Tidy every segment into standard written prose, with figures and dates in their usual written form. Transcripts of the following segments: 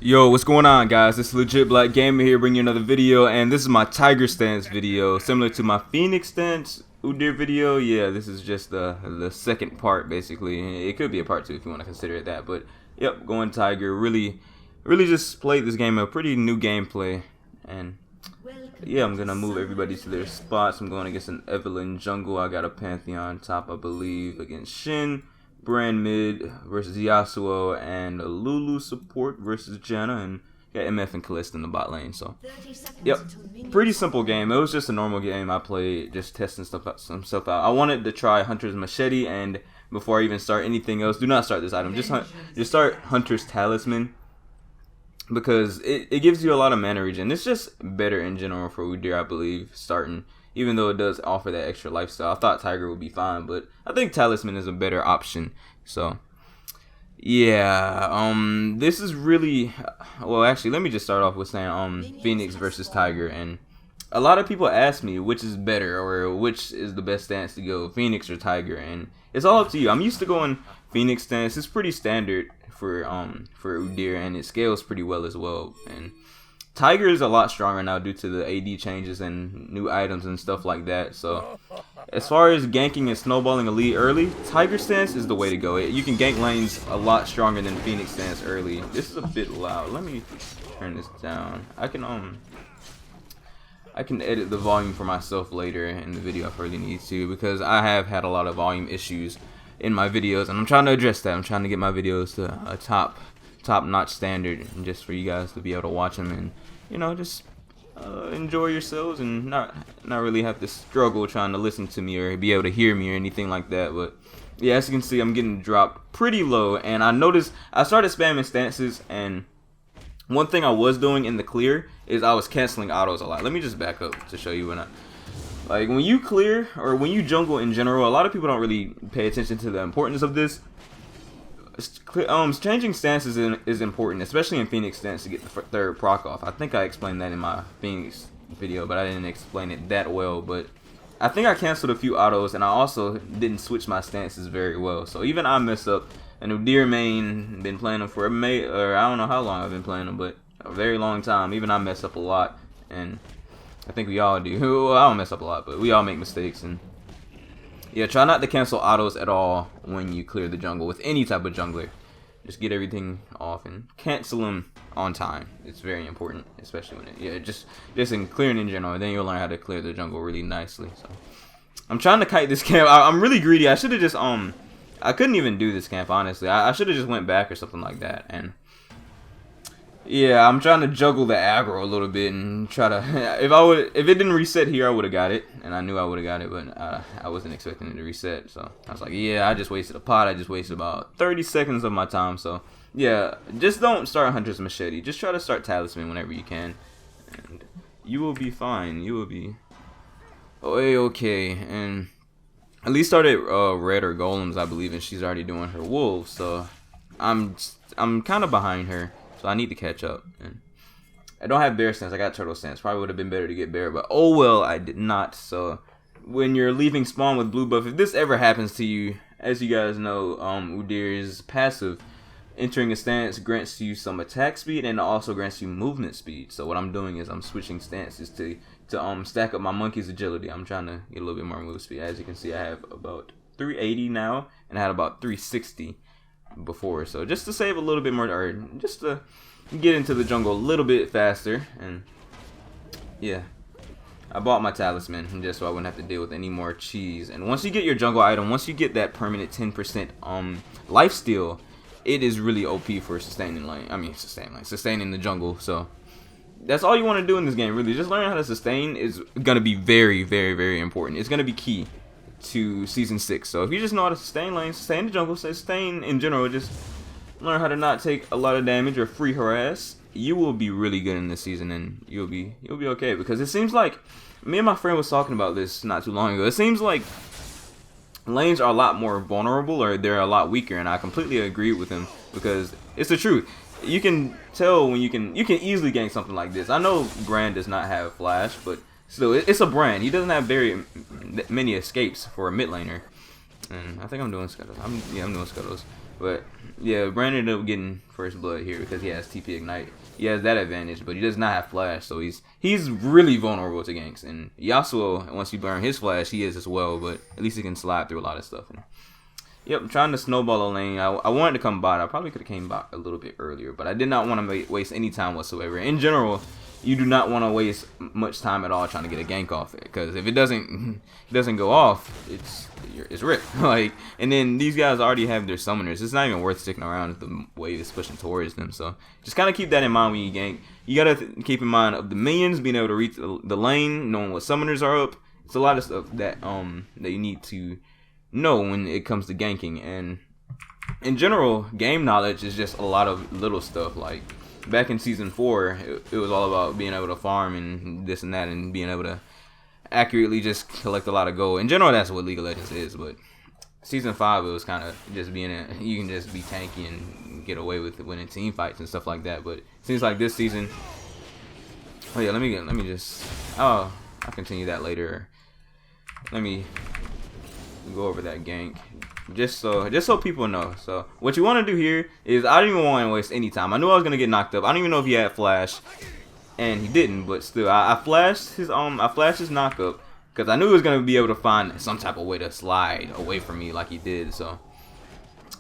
Yo, what's going on, guys? This is Legit Black Gamer here, bringing you another video, and this is my Tiger stance video, similar to my Phoenix stance Udyr video. Yeah, this is just the second part, basically. It could be a part 2 if you want to consider it that, but yep, going Tiger. Really just played this game, a pretty new gameplay, and yeah, I'm gonna move everybody to their spots. I'm going against an Evelynn jungle. I got a Pantheon top, I believe, against Shin. Brand mid versus Yasuo, and a Lulu support versus Janna, and got MF and Kalista in the bot lane. So, yep, pretty simple game. It was just a normal game I played, just testing some stuff out. I wanted to try Hunter's Machete, and before I even start anything else, do not start this item. Just start Hunter's Talisman, because it gives you a lot of mana regen. It's just better in general for Udyr, I believe, starting. Even though it does offer that extra lifestyle. I thought Tiger would be fine, but I think Talisman is a better option. So, yeah, this is really, well, actually, let me just start off with saying, Phoenix versus Tiger, and a lot of people ask me which is better, or which is the best stance to go, Phoenix or Tiger, and it's all up to you. I'm used to going Phoenix stance. It's pretty standard for Udyr, and it scales pretty well as well, and Tiger is a lot stronger now due to the AD changes and new items and stuff like that. So, as far as ganking and snowballing a lead early, Tiger stance is the way to go. You can gank lanes a lot stronger than Phoenix stance early. This is a bit loud. Let me turn this down. I can edit the volume for myself later in the video if I really need to, because I have had a lot of volume issues in my videos, and I'm trying to address that. I'm trying to get my videos to a top-notch standard, and just for you guys to be able to watch them and, you know, just enjoy yourselves and not really have to struggle trying to listen to me or be able to hear me or anything like that. But yeah, as you can see, I'm getting dropped pretty low, and I noticed I started spamming stances, and one thing I was doing in the clear is I was canceling autos a lot. Let me just back up to show you when you clear or when you jungle in general, a lot of people don't really pay attention to the importance of this. Changing stances is important, especially in Phoenix stance, to get the third proc off. I think I explained that in my Phoenix video, but I didn't explain it that well. But I think I canceled a few autos, and I also didn't switch my stances very well. So even I mess up. And Udyr main, been playing them for or I don't know how long I've been playing them, but a very long time. Even I mess up a lot, and I think we all do. Well, I don't mess up a lot, but we all make mistakes, and yeah, try not to cancel autos at all when you clear the jungle with any type of jungler. Just get everything off and cancel them on time. It's very important, especially when just in clearing in general. Then you'll learn how to clear the jungle really nicely. So I'm trying to kite this camp. I'm really greedy. I should have just I couldn't even do this camp, honestly. I should have just went back or something like that. And yeah, I'm trying to juggle the aggro a little bit and try to. If it didn't reset here, I would have got it, and I knew I would have got it, but I wasn't expecting it to reset. So I was like, yeah, I just wasted a pot. I just wasted about 30 seconds of my time. So yeah, just don't start Hunter's Machete. Just try to start Talisman whenever you can, and you will be fine. You will be okay. And at least started Red or Golems, I believe, and she's already doing her wolves. So I'm kind of behind her. So I need to catch up, and I don't have bear stance. I got turtle stance. Probably would have been better to get bear, but oh well, I did not. So when you're leaving spawn with blue buff, if this ever happens to you, as you guys know, Udyr's passive, entering a stance grants you some attack speed and also grants you movement speed. So what I'm doing is I'm switching stances to stack up my monkey's agility. I'm trying to get a little bit more move speed. As you can see, I have about 380 now, and I had about 360 before, so just to save a little bit more, or just to get into the jungle a little bit faster. And yeah, I bought my talisman just so I wouldn't have to deal with any more cheese. And once you get your jungle item, once you get that permanent 10% lifesteal, it is really OP for sustaining the jungle. So that's all you want to do in this game, really. Just learning how to sustain is gonna be very, very, very important. It's gonna be key to season 6. So if you just know how to sustain lanes, sustain the jungle, sustain in general, just learn how to not take a lot of damage or free harass, you will be really good in this season, and you'll be okay. Because it seems like, me and my friend was talking about this not too long ago, it seems like lanes are a lot more vulnerable, or they're a lot weaker, and I completely agree with him, because it's the truth. You can tell when you can easily gank something like this. I know Brand does not have flash, but still, it's a Brand. He doesn't have very many escapes for a mid laner. And I think I'm doing scuttles. I'm doing scuttles. But yeah, Brand ended up getting first blood here because he has TP Ignite. He has that advantage, but he does not have Flash, so he's really vulnerable to ganks. And Yasuo, once you burn his Flash, he is as well, but at least he can slide through a lot of stuff. And, yep, I'm trying to snowball a lane. I wanted to come bot. I probably could have came bot a little bit earlier, but I did not want to waste any time whatsoever. In general, you do not want to waste much time at all trying to get a gank off it, because if it doesn't go off, it's ripped. Like, and then these guys already have their summoners. It's not even worth sticking around if the wave is pushing towards them. So just kind of keep that in mind when you gank. You gotta keep in mind of the minions being able to reach the lane, knowing what summoners are up. It's a lot of stuff that that you need to know when it comes to ganking. And in general, game knowledge is just a lot of little stuff. Like back in season 4, it was all about being able to farm and this and that, and being able to accurately just collect a lot of gold. In general, that's what League of Legends is, but season 5, it was kind of just you can just be tanky and get away with winning team fights and stuff like that. But it seems like this season, oh yeah, let me just, I'll continue that later. Let me go over that gank just so people know. So what you want to do here is, I didn't even want to waste any time. I knew I was gonna get knocked up. I don't even know if he had Flash, and he didn't, but still, I flashed his knock up because I knew he was gonna be able to find some type of way to slide away from me like he did. So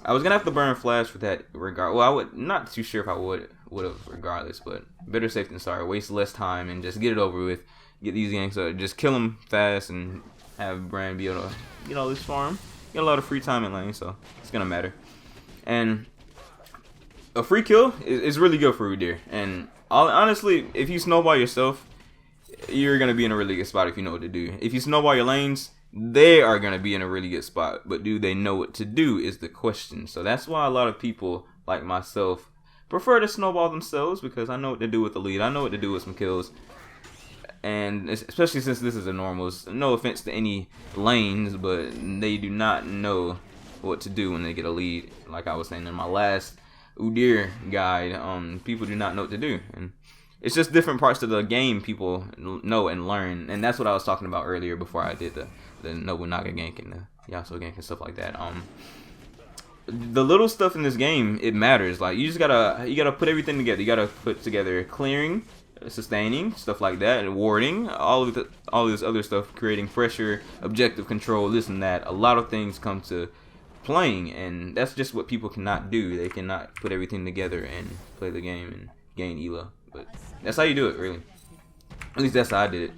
I was gonna have to burn Flash for that regard. Well, I would not too sure if I would have regardless, but better safe than sorry. Waste less time and just get it over with. Get these ganks up, just kill him fast, and have Brand be able to get all this farm. Get a lot of free time in lane, so it's gonna matter. And a free kill is really good for Udyr. And honestly, if you snowball yourself, you're gonna be in a really good spot if you know what to do. If you snowball your lanes, they are gonna be in a really good spot. But do they know what to do is the question. So that's why a lot of people like myself prefer to snowball themselves, because I know what to do with the lead. I know what to do with some kills. And especially since this is a normals, no offense to any lanes, but they do not know what to do when they get a lead. Like I was saying in my last Udyr guide, people do not know what to do. And it's just different parts of the game people know and learn. And that's what I was talking about earlier before I did the Nobunaga gank and the Yasuo gank and stuff like that. The little stuff in this game, it matters. Like you gotta put everything together. You gotta put together clearing, sustaining, stuff like that, and warding, all this other stuff, creating pressure, objective control, this and that. A lot of things come to playing, and that's just what people cannot do. They cannot put everything together and play the game and gain elo. But that's how you do it, really. At least that's how I did it.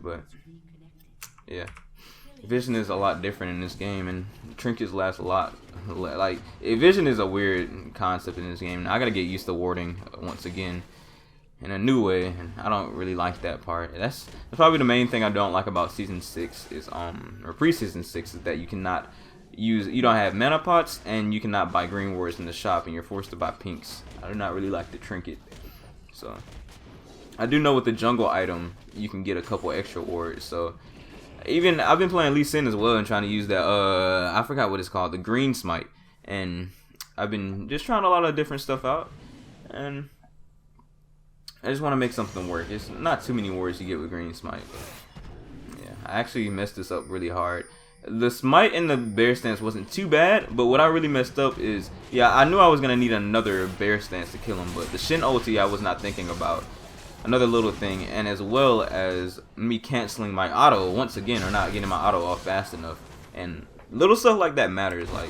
But yeah, vision is a lot different in this game, and trinkets last a lot. Like vision is a weird concept in this game. I gotta get used to warding once again in a new way, and I don't really like that part. That's probably the main thing I don't like about season 6 is or pre-season 6 is that you don't have mana pots, and you cannot buy green wards in the shop, and you're forced to buy pinks. I do not really like the trinket. So I do know with the jungle item you can get a couple extra wards. So even I've been playing Lee Sin as well and trying to use that I forgot what it's called, the green smite, and I've been just trying a lot of different stuff out, and I just want to make something work. It's not too many wards you get with green smite, but yeah, I actually messed this up really hard. The smite and the bear stance wasn't too bad, but what I really messed up is, yeah, I knew I was gonna need another bear stance to kill him, but the Shin ulti I was not thinking about. Another little thing, and as well as me canceling my auto once again, or not getting my auto off fast enough, and little stuff like that matters. Like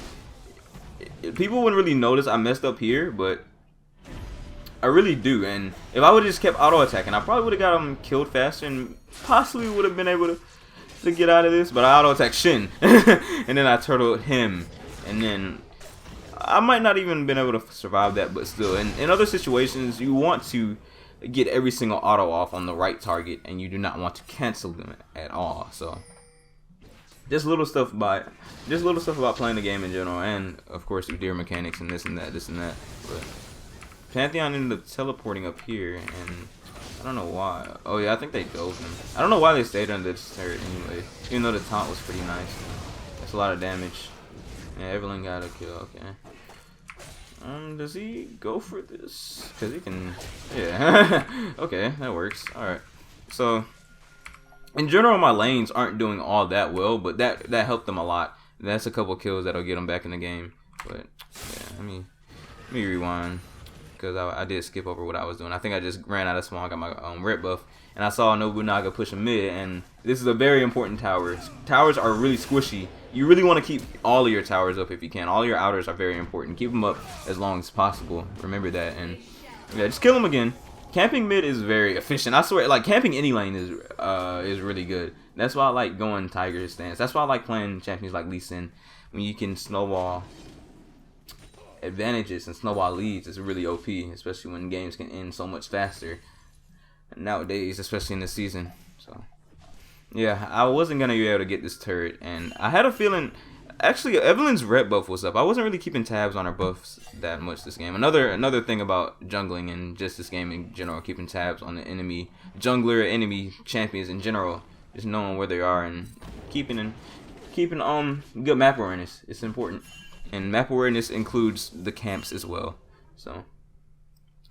people wouldn't really notice I messed up here, but I really do. And if I would have just kept auto attacking, I probably would have got him killed faster and possibly would have been able to get out of this. But I auto attacked Shin, and then I turtled him, and then I might not even been able to survive that. But still, in other situations, you want to get every single auto off on the right target, and you do not want to cancel them at all. So just little stuff about playing the game in general, and of course Udyr mechanics and this and that. But Pantheon ended up teleporting up here, and I don't know why. Oh yeah, I think they dove him. I don't know why they stayed under this turret anyway, even though the taunt was pretty nice. That's a lot of damage. Yeah, Evelyn got a kill. Okay. Does he go for this? Because he can, yeah. Okay, that works. Alright. So, in general, my lanes aren't doing all that well, but that helped them a lot. That's a couple kills that'll get them back in the game. But, yeah. let me rewind, because I did skip over what I was doing. I think I just ran out of small. I got my red buff, and I saw Nobunaga pushing mid, and this is a very important tower. Towers are really squishy. You really want to keep all of your towers up if you can. All your outers are very important. Keep them up as long as possible. Remember that, and yeah, just kill them again. Camping mid is very efficient. I swear, like, camping any lane is really good. That's why I like going Tiger stance. That's why I like playing champions like Lee Sin. When you can snowball advantages and snowball leads, it's really OP, especially when games can end so much faster nowadays, especially in this season. So yeah, I wasn't gonna be able to get this turret, and I had a feeling. Actually, Evelyn's red buff was up. I wasn't really keeping tabs on her buffs that much this game. Another thing about jungling and just this game in general, keeping tabs on the enemy jungler, enemy champions in general, just knowing where they are and keeping good map awareness. It's important, and map awareness includes the camps as well. So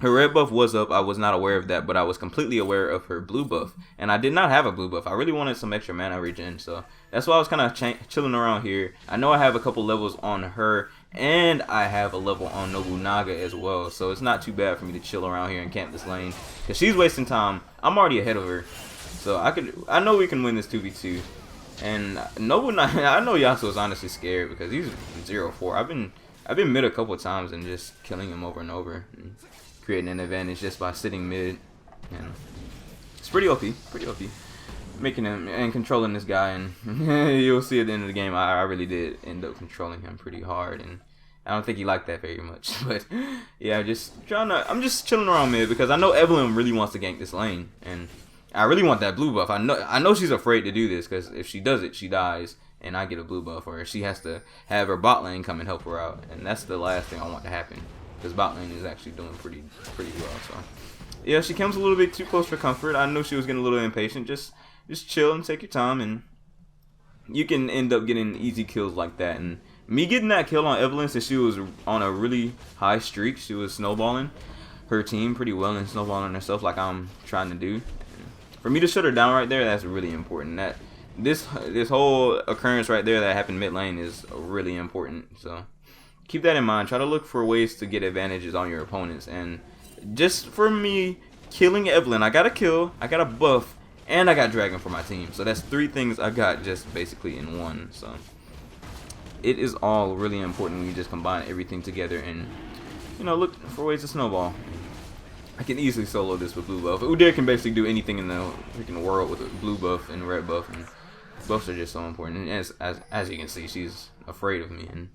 her red buff was up. I was not aware of that, but I was completely aware of her blue buff, and I did not have a blue buff. I really wanted some extra mana regen, so that's why I was kind of chilling around here. I know I have a couple levels on her, and I have a level on Nobunaga as well, so it's not too bad for me to chill around here and camp this lane, because she's wasting time. I'm already ahead of her, so I know we can win this 2v2. And Nobunaga, I know Yasuo's honestly scared because he's 0-4. I've been mid a couple times and just killing him over and over, and creating an advantage just by sitting mid, and it's pretty OP, making him and controlling this guy, and you'll see at the end of the game I really did end up controlling him pretty hard, and I don't think he liked that very much. But yeah, I'm just chilling around mid because I know Evelyn really wants to gank this lane, and I really want that blue buff. I know she's afraid to do this because if she does it, she dies, and I get a blue buff, or she has to have her bot lane come and help her out, and that's the last thing I want to happen. Because bot lane is actually doing pretty well. So yeah, she comes a little bit too close for comfort. I knew she was getting a little impatient. Just chill and take your time, and you can end up getting easy kills like that. And me getting that kill on Evelyn, since she was on a really high streak, she was snowballing her team pretty well and snowballing herself like I'm trying to do. For me to shut her down right there, that's really important. That this whole occurrence right there that happened mid lane is really important. So keep that in mind. Try to look for ways to get advantages on your opponents. And just for me, killing Evelyn, I got a kill, I got a buff, and I got Dragon for my team. So that's 3 things I got just basically in one. So it is all really important when you just combine everything together and, you know, look for ways to snowball. I can easily solo this with blue buff. Udyr can basically do anything in the freaking world with a blue buff and red buff, and buffs are just so important. And as you can see, she's afraid of me, and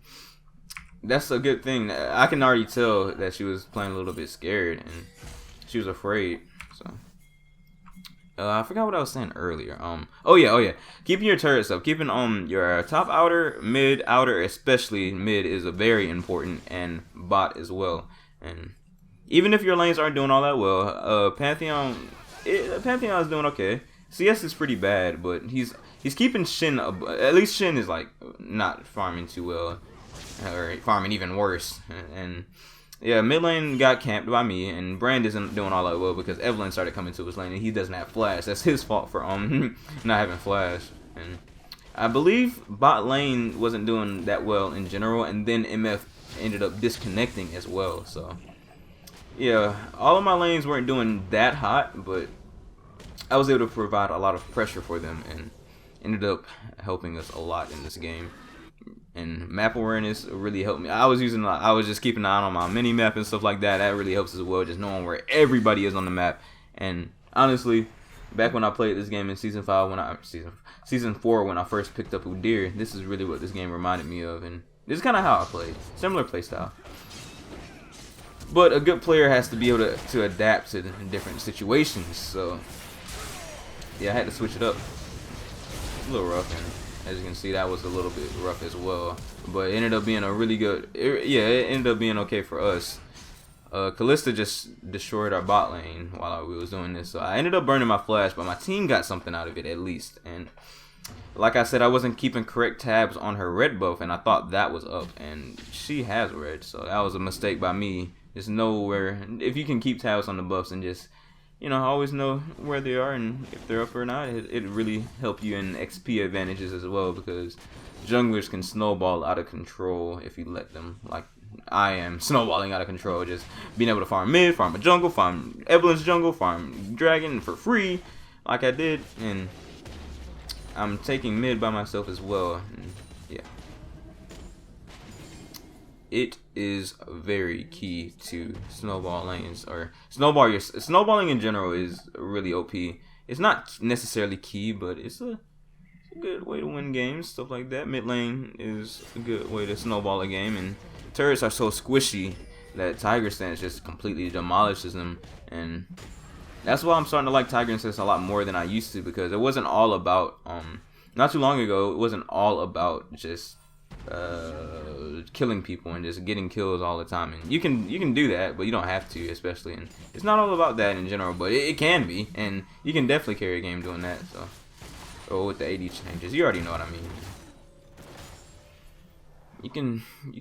that's a good thing. I can already tell that she was playing a little bit scared and she was afraid. So I forgot what I was saying earlier. Oh yeah. Keeping your turrets up, keeping your top outer, mid outer, especially mid, is a very important, and bot as well. And even if your lanes aren't doing all that well, Pantheon is doing okay. CS is pretty bad, but he's keeping Shin. At least Shin is like not farming too well, or farming even worse. And yeah, mid lane got camped by me, and Brand isn't doing all that well because Evelyn started coming to his lane and he doesn't have flash. That's his fault for not having flash. And I believe bot lane wasn't doing that well in general, and then MF ended up disconnecting as well. So yeah, all of my lanes weren't doing that hot, but I was able to provide a lot of pressure for them and ended up helping us a lot in this game. And map awareness really helped me. I was just keeping an eye on my mini map and stuff like that. That really helps as well, just knowing where everybody is on the map. And honestly, back when I played this game in season 4 when I first picked up Udyr, this is really what this game reminded me of, and this is kind of how I played. Similar playstyle. But a good player has to be able to adapt to different situations. So yeah, I had to switch it up. It's a little rough, and as you can see, that was a little bit rough as well. But it ended up being a really good. It ended up being okay for us. Kalista just destroyed our bot lane while we was doing this, so I ended up burning my flash, but my team got something out of it at least. And like I said, I wasn't keeping correct tabs on her red buff, and I thought that was up, and she has red, so that was a mistake by me. Just know where, if you can keep tabs on the buffs and just, you know, always know where they are and if they're up or not, it really help you in XP advantages as well, because junglers can snowball out of control if you let them. Like, I am snowballing out of control. Just being able to farm mid, farm a jungle, farm Evelyn's jungle, farm dragon for free, like I did, and I'm taking mid by myself as well. And yeah, it is very key to snowball lanes, or snowballing in general is really OP. It's not necessarily key, but it's a good way to win games, stuff like that. Mid lane is a good way to snowball a game, and turrets are so squishy that Tiger Stance just completely demolishes them, and that's why I'm starting to like Tiger Stance a lot more than I used to, because it wasn't all about not too long ago it wasn't all about just killing people and just getting kills all the time. And you can do that, but you don't have to, especially, and it's not all about that in general, but it can be, and you can definitely carry a game doing that. So, or with the AD changes, you already know what I mean. You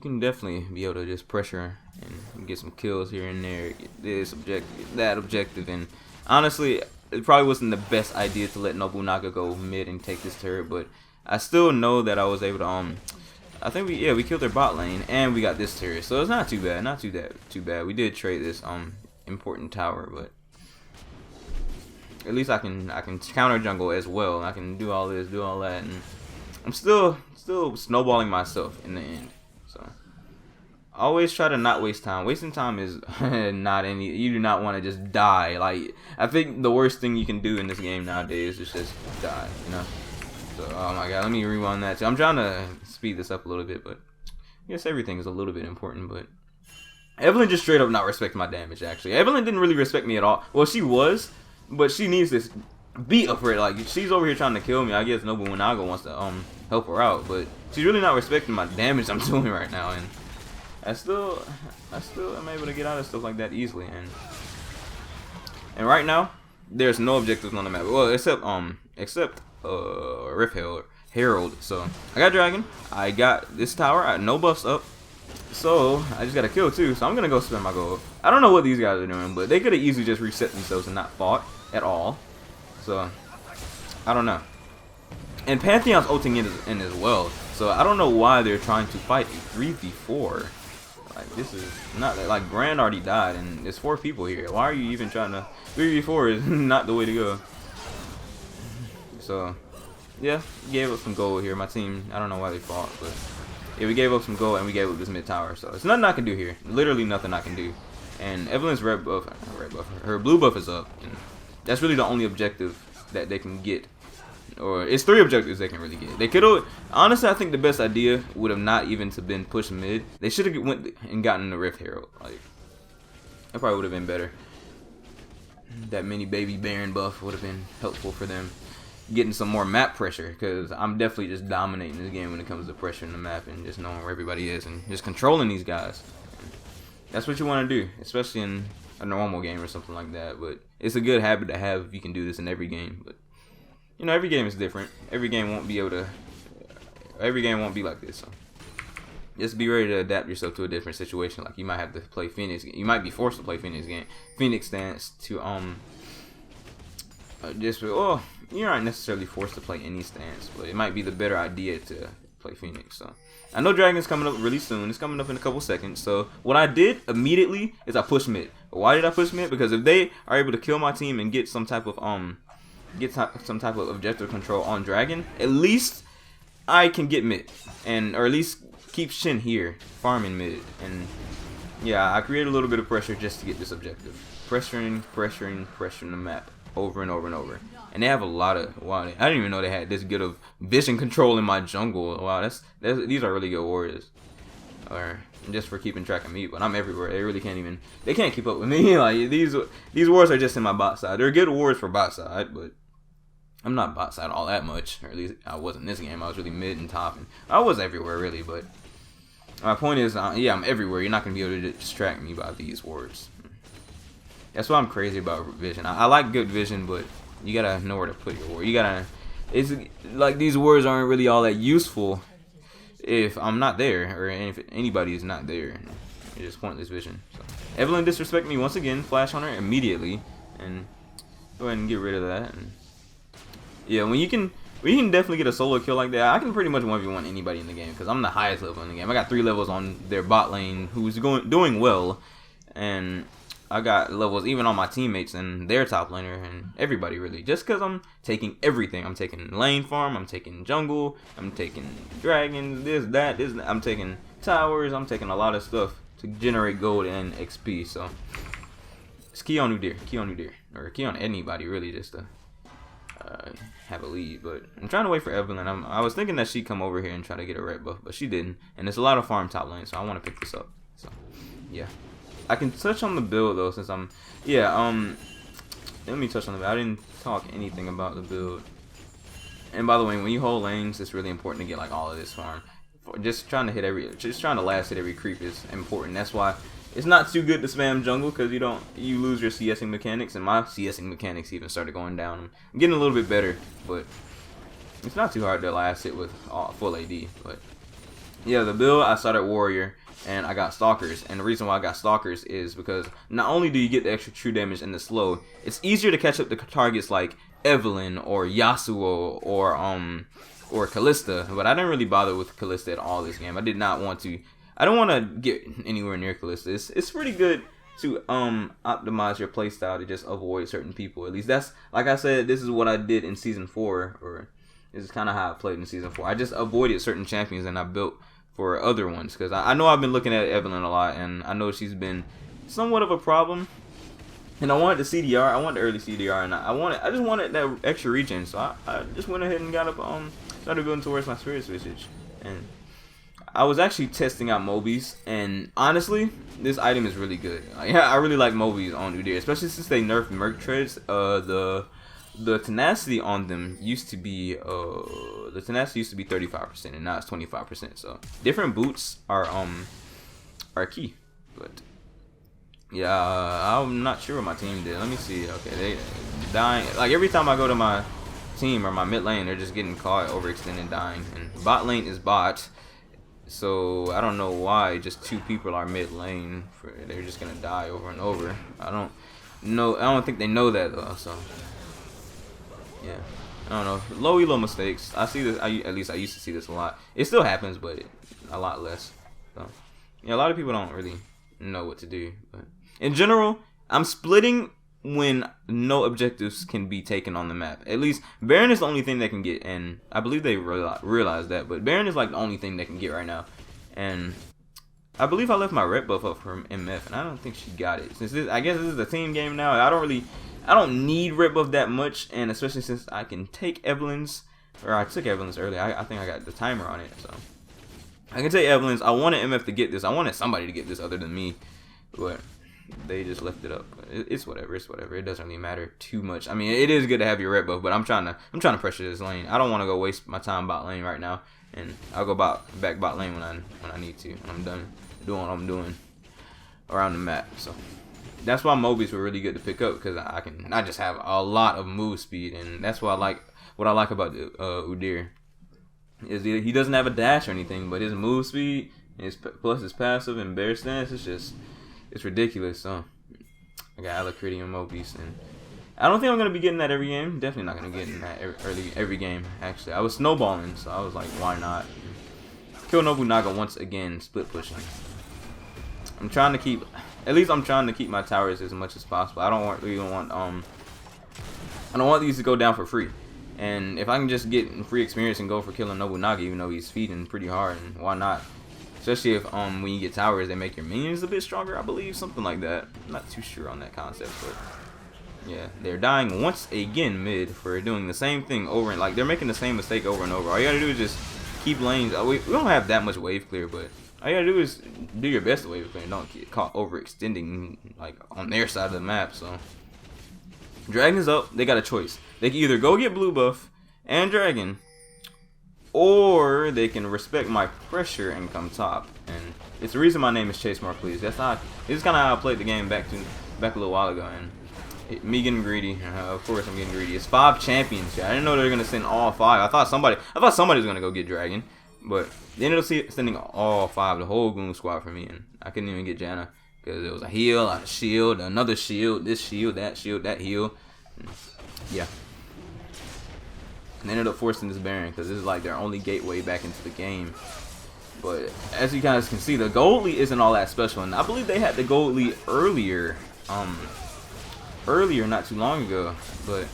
can definitely be able to just pressure and get some kills here and there, get this objective, that objective, and honestly, it probably wasn't the best idea to let Nobunaga go mid and take this turret, but I still know that I was able to I think we killed their bot lane and we got this turret, so it's not too bad, not too bad. We did trade this important tower, but at least I can counter jungle as well. I can do all this, do all that, and I'm still snowballing myself in the end. So always try to not waste time. Wasting time is not any. You do not want to just die. Like, I think the worst thing you can do in this game nowadays is just die. You know. So oh my god, let me rewind that too. I'm trying to speed this up a little bit, but I guess everything is a little bit important. But Evelyn just straight up not respecting my damage. Actually, Evelyn didn't really respect me at all. Well, she was, but she needs this beat up for it. Like, she's over here trying to kill me. I guess Nobunaga wants to help her out, but she's really not respecting my damage I'm doing right now, and I still am able to get out of stuff like that easily. And right now there's no objectives on the map, well, except Rift Herald. So I got dragon, I got this tower, I had no buffs up, so I just got a kill too. So I'm gonna go spend my gold. I don't know what these guys are doing, but they could have easily just reset themselves and not fought at all. So I don't know. And Pantheon's ulting in as well, so I don't know why they're trying to fight a 3v4. Like, this is not like Brand already died, and there's 4 people here. Why are you even trying to 3v4? Is not the way to go. So yeah, we gave up some gold here. My team, I don't know why they fought, but yeah, we gave up some gold and we gave up this mid tower. So it's nothing I can do here. Literally nothing I can do. And Evelyn's her blue buff is up, and that's really the only objective that they can get. Or it's 3 objectives they can really get. They could have, honestly, I think the best idea would have not even to been pushed mid. They should have went and gotten the Rift Herald. Like, that probably would have been better. That mini baby Baron buff would have been helpful for them. Getting some more map pressure, because I'm definitely just dominating this game when it comes to pressure in the map and just knowing where everybody is and just controlling these guys. That's what you want to do, especially in a normal game or something like that. But it's a good habit to have if you can do this in every game. But you know, every game is different. Every game won't be like this. So just be ready to adapt yourself to a different situation. Like, you might have to play Phoenix. You might be forced to play Phoenix stance to you're not necessarily forced to play any stance, but it might be the better idea to play Phoenix. So I know Dragon's coming up really soon. It's coming up in a couple seconds. So what I did immediately is I pushed mid. Why did I push mid? Because if they are able to kill my team and get some type of objective control on Dragon, at least I can get mid, or at least keep Shin here farming mid. And yeah, I created a little bit of pressure just to get this objective, pressuring the map over and over and over. And they have a lot of, wow, I didn't even know they had this good of vision control in my jungle. Wow, these are really good warriors, or just for keeping track of me. But I'm everywhere. They can't keep up with me. Like, these wards are just in my bot side. They're good wards for bot side, but I'm not bot side all that much, or at least I wasn't this game. I was really mid and top, and I was everywhere really. But my point is, yeah, I'm everywhere. You're not gonna be able to distract me by these wards. That's why I'm crazy about vision. I like good vision, but you gotta know where to put your ward. It's like these wards aren't really all that useful if I'm not there, or if anybody is not there. It's just pointless vision. So Evelyn disrespected me once again. Flash on her immediately, and go ahead and get rid of that. And yeah, when you can We can definitely get a solo kill like that. I can pretty much 1v1 anybody in the game because I'm the highest level in the game. I got 3 levels on their bot lane who's doing well, and I got levels even on my teammates and their top laner and everybody really. Just because I'm taking everything. I'm taking lane farm, I'm taking jungle, I'm taking dragons, this, that, I'm taking towers, I'm taking a lot of stuff to generate gold and XP. So it's key on Udyr, or key on anybody really just to have a lead. But I'm trying to wait for Evelyn. I was thinking that she'd come over here and try to get a red buff, but she didn't. And there's a lot of farm top lane, so I want to pick this up. So yeah. I can touch on the build though, since I'm let me touch on the build. I didn't talk anything about the build. And by the way, when you hold lanes, it's really important to get like all of this farm. Just trying to last hit every creep is important. That's why it's not too good to spam jungle, because you lose your CSing mechanics, and my CSing mechanics even started going down. I'm getting a little bit better, but it's not too hard to last hit with full AD. But yeah, the build, I started warrior. And I got stalkers, and the reason why I got stalkers is because not only do you get the extra true damage and the slow, it's easier to catch up to targets like Evelyn or Yasuo or Kalista. But I didn't really bother with Kalista at all this game. I did not want to. I don't want to get anywhere near Kalista. It's pretty good to optimize your playstyle to just avoid certain people. At least that's, like I said, this is what I did in season 4, or this is kind of how I played in season 4. I just avoided certain champions and I built for other ones, because I know I've been looking at Evelyn a lot, and I know she's been somewhat of a problem. And I wanted the CDR, I wanted the early CDR, and I just wanted that extra regen, so I just went ahead and got up started building towards my spirit switch. And I was actually testing out Mobies, and honestly, this item is really good. Yeah, I really like Mobies on Udyr, especially since they nerfed Merc Treads. The tenacity on them used to be 35%, and now it's 25%. So different boots are key. But yeah, I'm not sure what my team did. Let me see. Okay, they dying. Like every time I go to my team or my mid lane, they're just getting caught overextended, dying. And bot lane is bot, so I don't know why just 2 people are mid lane. They're just gonna die over and over. I don't think they know that though. So. Yeah, I don't know. Low elo mistakes. I see this. At least I used to see this a lot. It still happens, but a lot less. So, yeah, a lot of people don't really know what to do. But in general, I'm splitting when no objectives can be taken on the map. At least Baron is the only thing that can get, and I believe they realize that. But Baron is like the only thing they can get right now, and I believe I left my red buff up from MF, and I don't think she got it. Since I guess this is a team game now, I don't need red buff that much, and especially since I can take Evelyn's, or I took Evelyn's earlier. I think I got the timer on it, so I can take Evelyn's. I wanted MF to get this. I wanted somebody to get this other than me, but they just left it up. It's whatever. It's whatever. It doesn't really matter too much. I mean, it is good to have your red buff, but I'm trying to pressure this lane. I don't want to go waste my time bot lane right now, and I'll go back bot lane when I need to. When I'm done doing what I'm doing around the map. So. That's why Mobies were really good to pick up, because I just have a lot of move speed, and that's what I like about Udyr is he doesn't have a dash or anything, but his move speed plus his passive and bear stance, it's ridiculous. So I got Alacrity and Mobies, and I don't think I'm gonna be getting that every game. Definitely not gonna get in that every game. Actually, I was snowballing, so I was like, why not? Kill Nobunaga once again, split pushing. I'm trying to keep my towers as much as possible. I don't want these to go down for free. And if I can just get free experience and go for killing Nobunaga, even though he's feeding pretty hard, and why not? Especially if when you get towers, they make your minions a bit stronger, I believe, something like that. I'm not too sure on that concept, but yeah, they're dying once again mid for doing the same thing over, and like they're making the same mistake over and over. All you gotta do is just keep lanes. We don't have that much wave clear, but all you gotta do is do your best to wave clear and don't get caught overextending like on their side of the map. So Dragon's up. They got a choice. They can either go get blue buff and dragon, or they can respect my pressure and come top. And it's the reason my name is Chase Mark Please. This is kind of how I played the game back a little while ago. And me getting greedy. Of course I'm getting greedy. It's 5 champions. I didn't know they were gonna send all 5. I thought somebody was gonna go get dragon, but they ended up sending all 5, the whole goon squad for me, and I couldn't even get Janna because there was a heal, a shield, another shield, this shield, that heal. Yeah. and they ended up forcing this Baron because this is like their only gateway back into the game. But as you guys can see, the gold lead isn't all that special, and I believe they had the gold lead earlier, not too long ago. But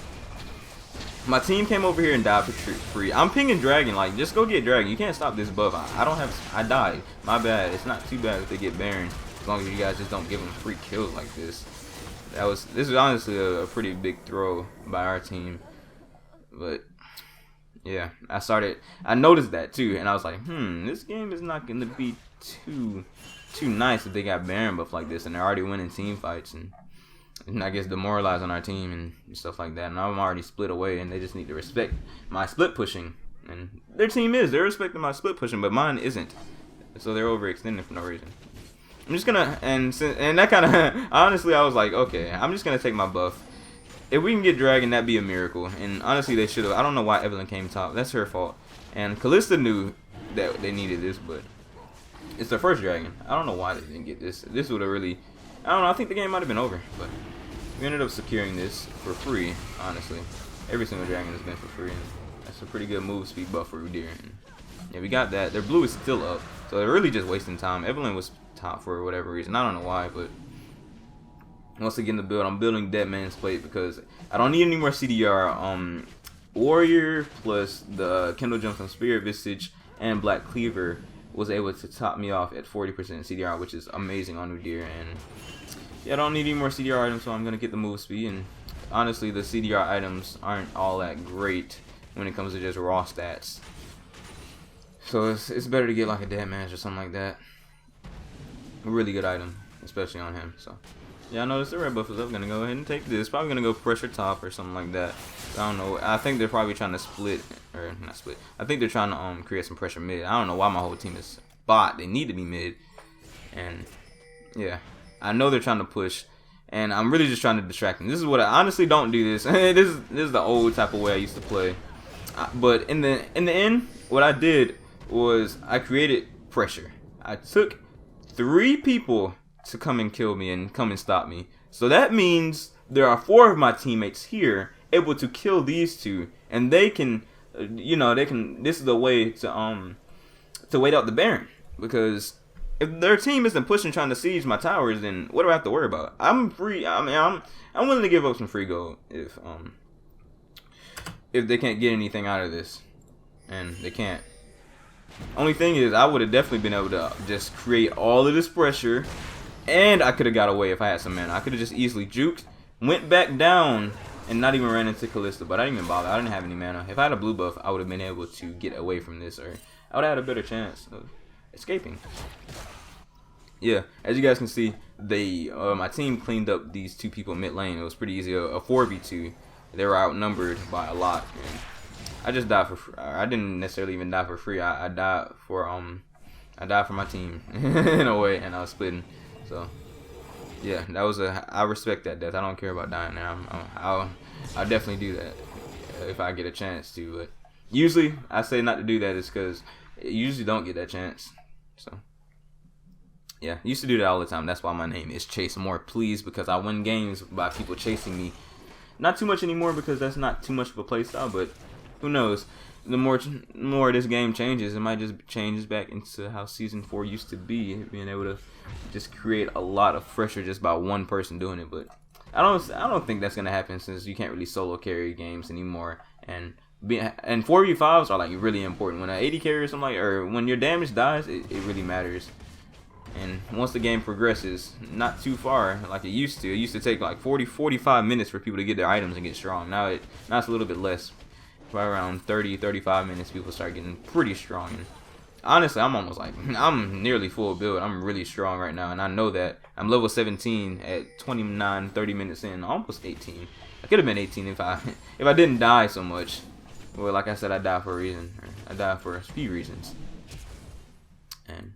my team came over here and died for free. I'm pinging Dragon, like, just go get Dragon. You can't stop this buff. I don't have, I died. My bad. It's not too bad if they get Baron, as long as you guys just don't give them free kills like this. This is honestly a pretty big throw by our team. But yeah, I noticed that too, and I was like, this game is not gonna be too nice if they got Baron buff like this, and they're already winning team fights, and I guess demoralizing our team and stuff like that. And I'm already split away, and they just need to respect my split pushing. And their team they're respecting my split pushing, but mine isn't. So they're overextending for no reason. I'm just gonna, and that kind of, honestly, I was like, okay, I'm just gonna take my buff. If we can get Dragon, that'd be a miracle. And honestly, they should have. I don't know why Evelyn came top. That's her fault. And Kalista knew that they needed this, but it's their first Dragon. I don't know why they didn't get this. This would have really, I don't know. I think the game might have been over, but we ended up securing this for free. Honestly, every single Dragon has been for free, and that's a pretty good move speed buff for Udyr. And yeah, we got that. Their blue is still up, so they're really just wasting time. Evelyn was top for whatever reason. I don't know why, but once again, the build, I'm building Dead Man's Plate because I don't need any more CDR. Warrior plus the Kindle Jump from Spirit Visage and Black Cleaver was able to top me off at 40% CDR, which is amazing on Udyr. And yeah, I don't need any more CDR items, so I'm gonna get the move speed. And honestly, the CDR items aren't all that great when it comes to just raw stats. So it's better to get like a Dead Man's or something like that. A really good item, especially on him. So yeah, I noticed the red buff is up. I'm gonna go ahead and take this. Probably gonna go pressure top or something like that. I don't know. I think they're probably trying to split, or not split. I think they're trying to create some pressure mid. I don't know why my whole team is bot. They need to be mid. And yeah, I know they're trying to push, and I'm really just trying to distract them. This is what I honestly don't do this. This is the old type of way I used to play. But in the end, what I did was I created pressure. I took 3 people to come and kill me and come and stop me. So that means there are 4 of my teammates here able to kill these 2, and they can, this is the way to wait out the Baron, because if their team isn't pushing trying to siege my towers, then what do I have to worry about? I'm free. I mean, I'm willing to give up some free gold if they can't get anything out of this, and they can't. Only thing is, I would have definitely been able to just create all of this pressure, and I could have got away if I had some mana. I could have just easily juked, went back down, and not even ran into Kalista, but I didn't even bother. I didn't have any mana. If I had a blue buff, I would have been able to get away from this, or I would have had a better chance of escaping. Yeah, as you guys can see, my team cleaned up these 2 people mid lane. It was pretty easy, a 4v2. They were outnumbered by a lot. And I just died for free. I didn't necessarily even die for free. I died for my team in a way, and I was splitting. So yeah, that was I respect that death. I don't care about dying now. I'll definitely do that if I get a chance to. But usually I say not to do that is because you usually don't get that chance. So yeah, I used to do that all the time. That's why my name is Chase More Please, because I win games by people chasing me. Not too much anymore because that's not too much of a playstyle, but who knows? The more this game changes, it might just change back into how Season 4 used to be, being able to just create a lot of pressure just by one person doing it. But I don't think that's gonna happen, since you can't really solo carry games anymore, and 4v5s are like really important. When an 80 carry or something or when your damage dies, it really matters. And once the game progresses, not too far like it used to take like 40-45 minutes for people to get their items and get strong. Now it's a little bit less. By around 30-35 minutes, people start getting pretty strong. And honestly, I'm nearly full build. I'm really strong right now, and I know that. I'm level 17 at 29-30 minutes in, almost 18. I could have been 18 if I didn't die so much. Well, like I said, I died for a reason. I died for a few reasons. And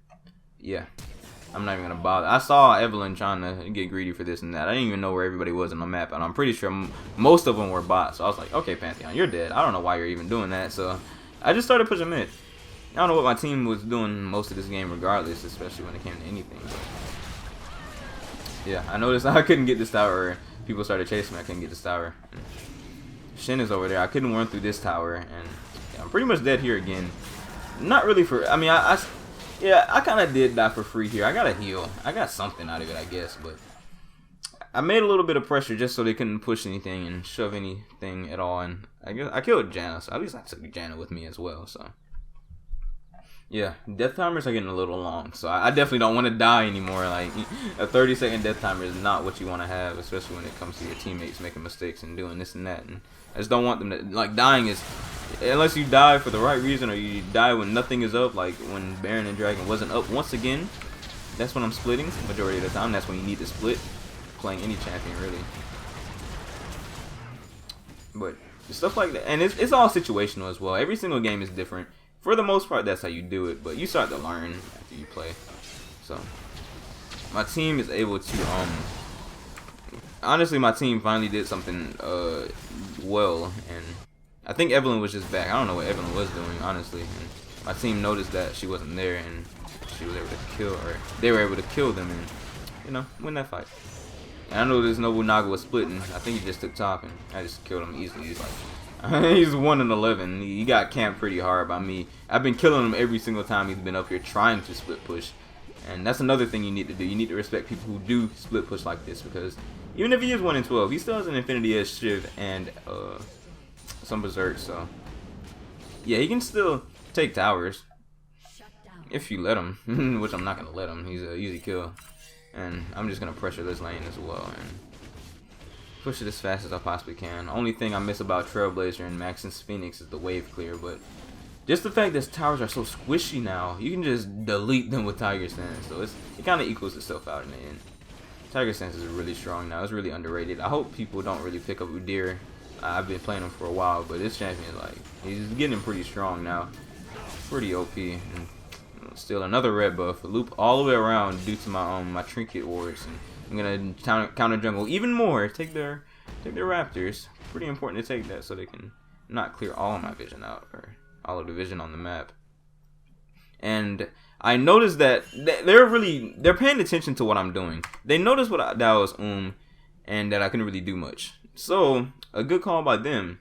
yeah, I'm not even gonna bother. I saw Evelyn trying to get greedy for this and that. I didn't even know where everybody was on the map, and I'm pretty sure most of them were bots. So I was like, okay, Pantheon, you're dead. I don't know why you're even doing that. So I just started pushing mid. I don't know what my team was doing most of this game regardless, especially when it came to anything. But yeah, I noticed I couldn't get this tower. People started chasing me. I couldn't get this tower. Shin is over there. I couldn't run through this tower, and yeah, I'm pretty much dead here again. Not really for. I mean, yeah, I kind of did die for free here. I got a heal. I got something out of it, I guess, but I made a little bit of pressure just so they couldn't push anything and shove anything at all. And I guess I killed Janna, so at least I took Janna with me as well. So yeah, death timers are getting a little long, so I definitely don't want to die anymore. Like a 30-second death timer is not what you want to have, especially when it comes to your teammates making mistakes and doing this and that. And I just don't want them to, like, dying is, unless you die for the right reason or you die when nothing is up, like when Baron and Dragon wasn't up once again. That's when I'm splitting majority of the time. That's when you need to split. Playing any champion really, but stuff like that, and it's all situational as well. Every single game is different. For the most part, that's how you do it, but you start to learn after you play. So my team is able to honestly, my team finally did something well, and I think Evelyn was just back. I don't know what Evelyn was doing, honestly, and my team noticed that she wasn't there, and she was able to kill, or they were able to kill them, and you know, win that fight. And I know this Nobunaga was splitting. I think he just took top, and I just killed him easily. He's like, he's 1-11. He got camped pretty hard by me. I've been killing him every single time he's been up here trying to split push. And that's another thing you need to do. You need to respect people who do split push like this, because even if he is 1-12, he still has an Infinity Edge Shiv and some Berserk. So yeah, he can still take towers if you let him, which I'm not gonna let him. He's an easy kill. And I'm just going to pressure this lane as well and push it as fast as I possibly can. Only thing I miss about Trailblazer and Max's Phoenix is the wave clear, but just the fact that towers are so squishy now, you can just delete them with Tiger Stance. So it kind of equals itself out in the end. Tiger Stance is really strong now. It's really underrated. I hope people don't really pick up Udyr. I've been playing him for a while, but this champion, like, he's getting pretty strong now. Pretty OP. And still another red buff, loop all the way around due to my my trinket wards, and I'm gonna counter jungle even more. Take their raptors. Pretty important to take that so they can not clear all of my vision out, or all of the vision on the map. And I noticed that they're paying attention to what I'm doing. They noticed that I was and that I couldn't really do much. So a good call by them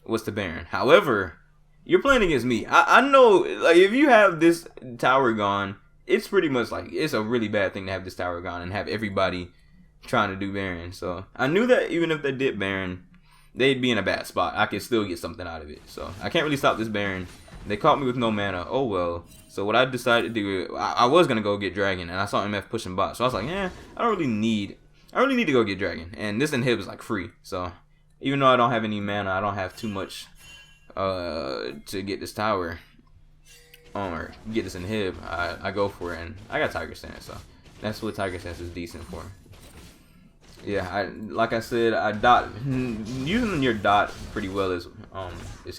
was to Baron. However, you're playing against me. I know, like, if you have this tower gone, it's pretty much like, it's a really bad thing to have this tower gone and have everybody trying to do Baron. So I knew that even if they did Baron, they'd be in a bad spot. I could still get something out of it. So I can't really stop this Baron. They caught me with no mana. Oh well. So what I decided to do, I was gonna go get Dragon, and I saw MF pushing bot. So I was like, yeah, I really need to go get Dragon. And this inhib is like free. So even though I don't have any mana, I don't have too much to get this tower or get this inhib. I go for it, and I got Tiger Stance, so that's what Tiger Stance is decent for. Yeah, like I said, I dot using your dot pretty well is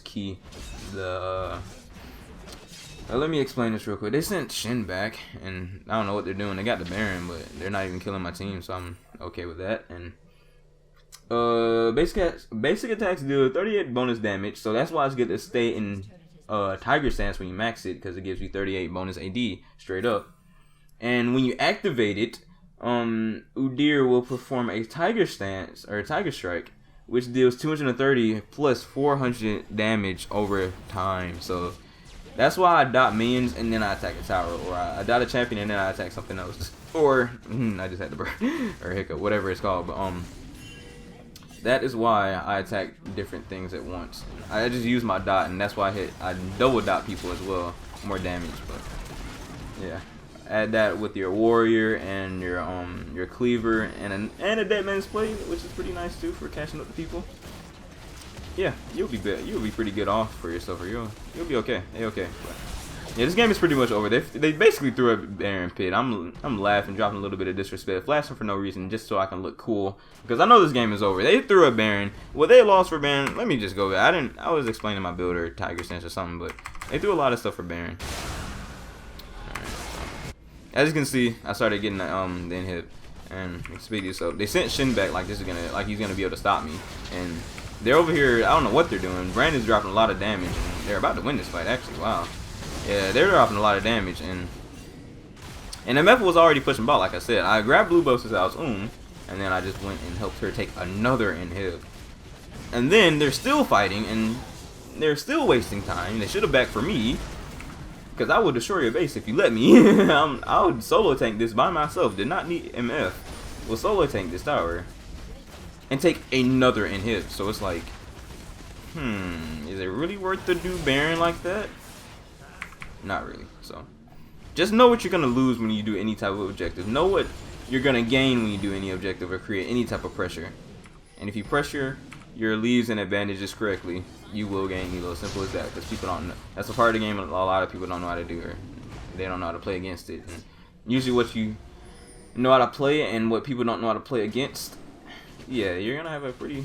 key. Let me explain this real quick. They sent Shin back, and I don't know what they're doing. They got the Baron, but they're not even killing my team, so I'm okay with that. And basic attacks do 38 bonus damage, so that's why it's good to stay in Tiger Stance when you max it, because it gives you 38 bonus AD straight up. And when you activate it, Udyr will perform a Tiger Stance or a Tiger Strike, which deals 230 plus 400 damage over time. So that's why I dot minions and then I attack a tower, or I dot a champion and then I attack something else, or I just had to burn or hiccup, whatever it's called. But that is why I attack different things at once. I just use my dot, and that's why I double dot people as well, more damage. But yeah, add that with your warrior and your cleaver and a dead man's plate, which is pretty nice too for catching up to people. Yeah, you'll be pretty good off for yourself, or you'll be okay. Okay. But yeah, this game is pretty much over. They basically threw a Baron pit. I'm laughing, dropping a little bit of disrespect, flashing for no reason, just so I can look cool, because I know this game is over. They threw a Baron. Well, they lost for Baron. Let me just go back. I was explaining my build or Tiger Stance or something, but they threw a lot of stuff for Baron. Alright, so as you can see, I started getting the inhib and Expedia. So they sent Shin back like he's gonna be able to stop me, and they're over here. I don't know what they're doing. Brandon's dropping a lot of damage, and they're about to win this fight. Actually, wow. Yeah, they're dropping a lot of damage, and MF was already pushing bot, like I said. I grabbed blue buffs as I was and then I just went and helped her take another inhib. And then they're still fighting, and they're still wasting time. They should have backed for me, because I will destroy your base if you let me. I would solo tank this by myself. Did not need MF. Will solo tank this tower and take another inhib. So it's like, is it really worth to do Baron like that? Not really. So just know what you're gonna lose when you do any type of objective. Know what you're gonna gain when you do any objective or create any type of pressure. And if you pressure your leaves and advantages correctly, you will gain elo. Simple as that. Because people don't know. That's a part of the game a lot of people don't know how to do, or they don't know how to play against it. And usually what you know how to play and what people don't know how to play against, yeah, you're gonna have a pretty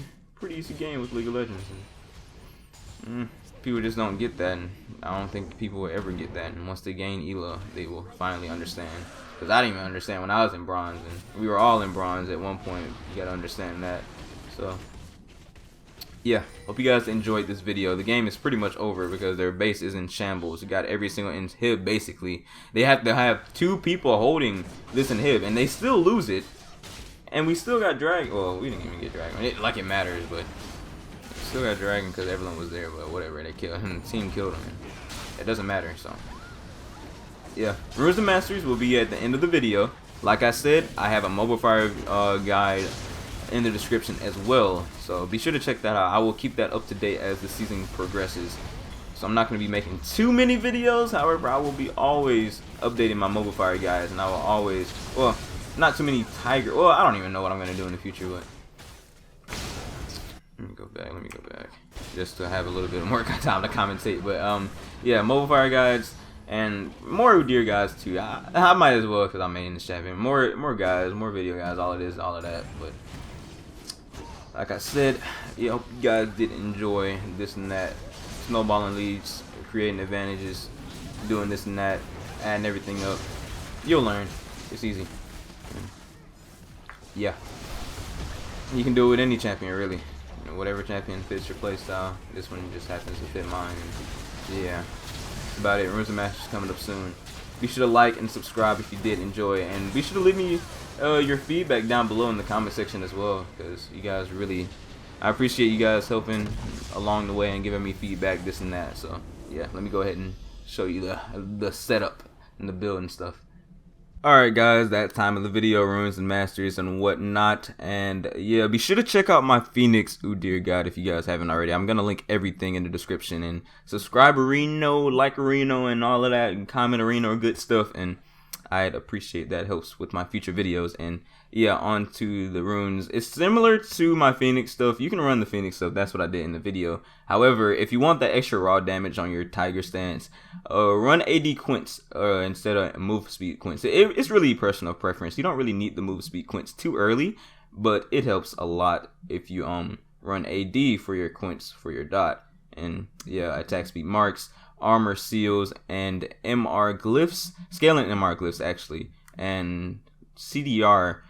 easy game with League of Legends. And, people just don't get that, and I don't think people will ever get that. And once they gain elo, they will finally understand. Because I didn't even understand when I was in bronze, and we were all in bronze at one point. You gotta understand that. So yeah, hope you guys enjoyed this video. The game is pretty much over because their base is in shambles. You got every single inhib basically. They have to have 2 people holding this inhib, and they still lose it. And we still got dragon. Well, we didn't even get dragon. Like it matters, but we still got dragon because everyone was there. But whatever, they killed him. The team killed him. And it doesn't matter. So yeah, Runes and Masters will be at the end of the video. Like I said, I have a mobile fire guide in the description as well, so be sure to check that out. I will keep that up to date as the season progresses. So I'm not going to be making too many videos, however I will be always updating my mobile fire guides, and I will always, well, not too many tiger, well, I don't even know what I'm going to do in the future, but let me go back just to have a little bit more time to commentate. But yeah, mobile fire guides and more Udyr guys too. I might as well, because I'm main this champion. More guys, more video guys, all of this, all of that. But like I said, yeah, hope you guys did enjoy this and that, snowballing leads, creating advantages, doing this and that, adding everything up. You'll learn. It's easy. Yeah, you can do it with any champion, really. You know, whatever champion fits your playstyle. This one just happens to fit mine. And yeah, that's about it. Runes and Masters coming up soon. Be sure to like and subscribe if you did enjoy, and be sure to leave me your feedback down below in the comment section as well, because you guys really, I appreciate you guys helping along the way and giving me feedback, this and that. So yeah, let me go ahead and show you the setup and the build and stuff. Alright guys, that time of the video, Runes and Masters and whatnot. And yeah, be sure to check out my Phoenix Udyr guide if you guys haven't already. I'm gonna link everything in the description, and subscribe Reno, like Reno, and all of that, and comment Reno, good stuff, and I'd appreciate that. Helps with my future videos. And yeah, on to the runes. It's similar to my Phoenix stuff. You can run the Phoenix stuff. That's what I did in the video. However, if you want that extra raw damage on your Tiger stance, run AD Quints instead of move speed Quints. It's really personal preference. You don't really need the move speed Quints too early, but it helps a lot if you run AD for your Quints for your dot. And yeah, attack speed marks, armor seals, and MR glyphs, scaling MR glyphs actually, and CDR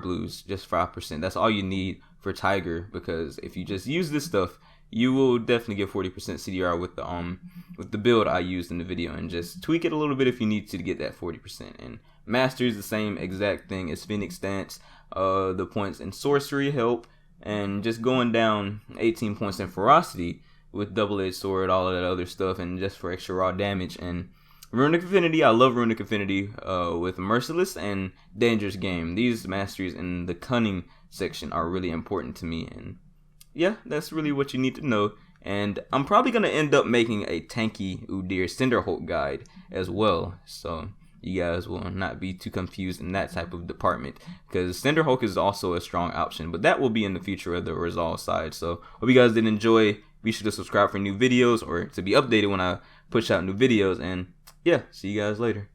blues, just 5%. That's all you need for Tiger, because if you just use this stuff, you will definitely get 40% CDR with the build I used in the video, and just tweak it a little bit if you need to get that 40%. And Masters, the same exact thing as Phoenix stance. The points in sorcery help, and just going down 18 points in ferocity with double-edged sword, all of that other stuff, and just for extra raw damage. And Runic Affinity, I love Runic Affinity with Merciless and Dangerous Game. These masteries in the cunning section are really important to me, and yeah, that's really what you need to know. And I'm probably going to end up making a tanky Udyr Cinderhulk guide as well, so you guys will not be too confused in that type of department, because Cinderhulk is also a strong option, but that will be in the future of the Resolve side. So hope you guys did enjoy. Be sure to subscribe for new videos, or to be updated when I push out new videos, and yeah, see you guys later.